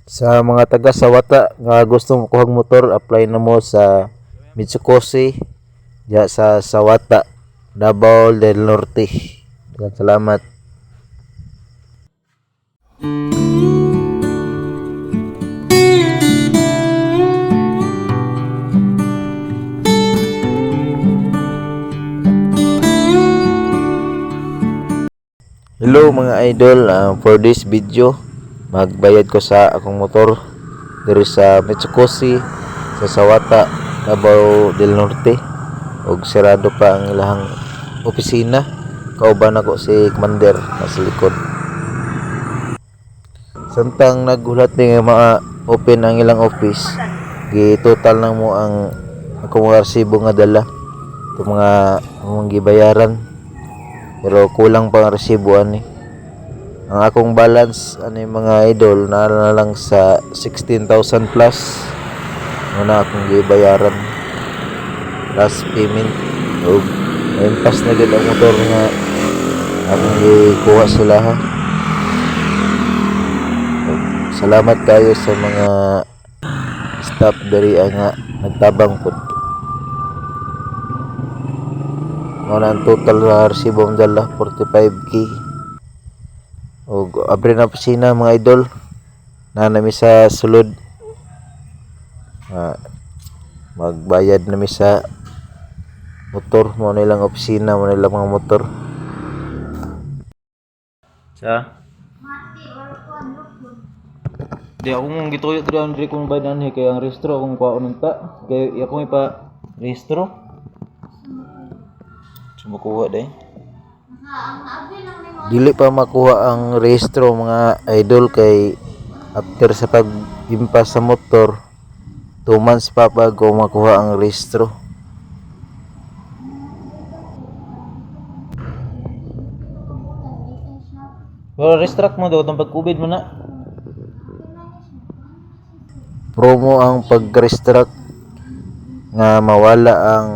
Sa mga taga Sawata nga gusto mo kuhag motor, apply na mo sa Mitsukoshi diya sa Sawata, Davao del Norte. Daghang salamat. Hello mga idol, for this video magbayad ko sa akong motor diri sa Mitsukoshi sa Sawata, Davao del Norte, ug sarado pa ang ilahang opisina. Kauban ako si Commander nasa likod. Samtang naghulat ni mga open ang ilang office, gi total na mo ang akong mga resibo nga dala, itong mga among gibayaran, pero kulang pa ang resibo ani. Ang akong balance ani mga idol na lang sa 16,000 plus muna akong gibayaran last payment. Ug impas na gid ang motor nga akong gikuha sila ha. Ug salamat kayo sa mga staff diri nga nagtabang pud. Wala ang total na resibo ang dala 45k. Og abre na opisina mga idol na nami sa sulod. Magbayad nami sa motor mo nilang opisina, mo nilang mga motor. Sa di ako mong gituyo 300 kung bayadan kay ang rehistro akong kuhaon ta kay ako may pa rehistro sumukuha day. Dili pa makuha ang rehistro mga idol kay after sa pag-impas sa motor 2 months pa bago makuha ang rehistro. Pero restrict mo daw itong pag-COVID mo na. Promo ang pag-restrict nga mawala ang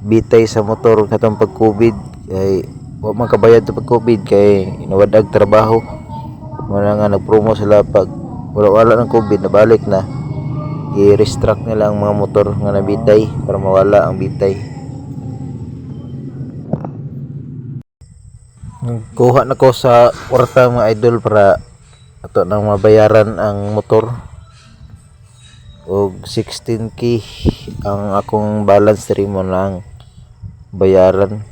bitay sa motor katong pag-COVID. Kay wa man kabayad sa pag-COVID kay inawadag trabaho. Muna nga nagpromo sila pag wala ng COVID nabalik na i-restrict nila ang mga motor nga nabitay para mawala ang bitay. Kuha na ko sa kwarta mga idol para ato nang mabayaran ang motor. Og 16k ang akong balance diri mo lang bayaran.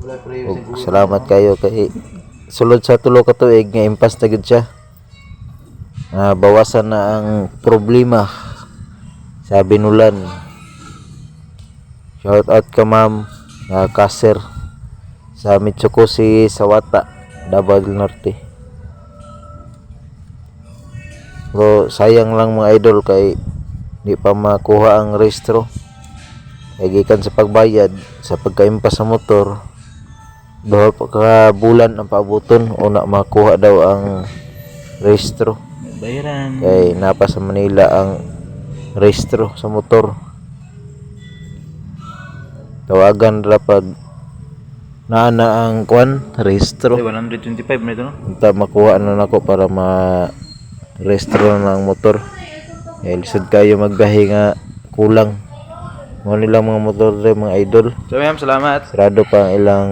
Og salamat kayo kay sulod sa tulo ka tuig nga impas na gid siya. Bawasan na ang problema sa binulan. Shout out ka ma'am Kaser sa Mitsukoshi Sawata, Davao del Norte. Bro, sayang lang mga idol kay di pa makuha ang rehistro. Kay gikan sa pagbayad sa pagkaimpas sa motor, dahil ka bulan ang paabuton una makuha daw ang rehistro. Bayaran. Kay napa sa Manila ang rehistro sa motor. Tawagan ra pag naana ang kwan rehistro. 125 na ito no. Unta makuha na nako para rehistro ng motor. Lisod kayo magbahi nga kulang. Mo nila mga motor rin mga idol. So ma'am, salamat. Sarado pa ang ilang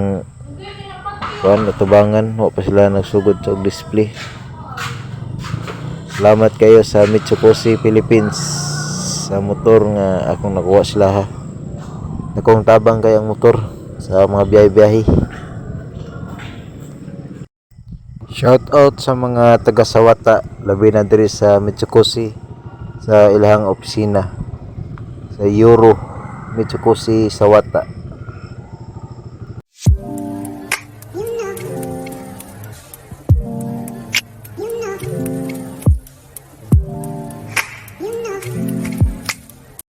natubangan. Wa pa sila nagsugod sa display. Salamat kayo sa Mitsukoshi Philippines sa motor nga akong nakuha sila ha. Akong tabang kay ang motor sa mga biyahe-biyahe. Shout out sa mga taga Sawata, labi na diri sa Mitsukoshi sa ilahang opisina sa Euro Mitsukoshi Sawata.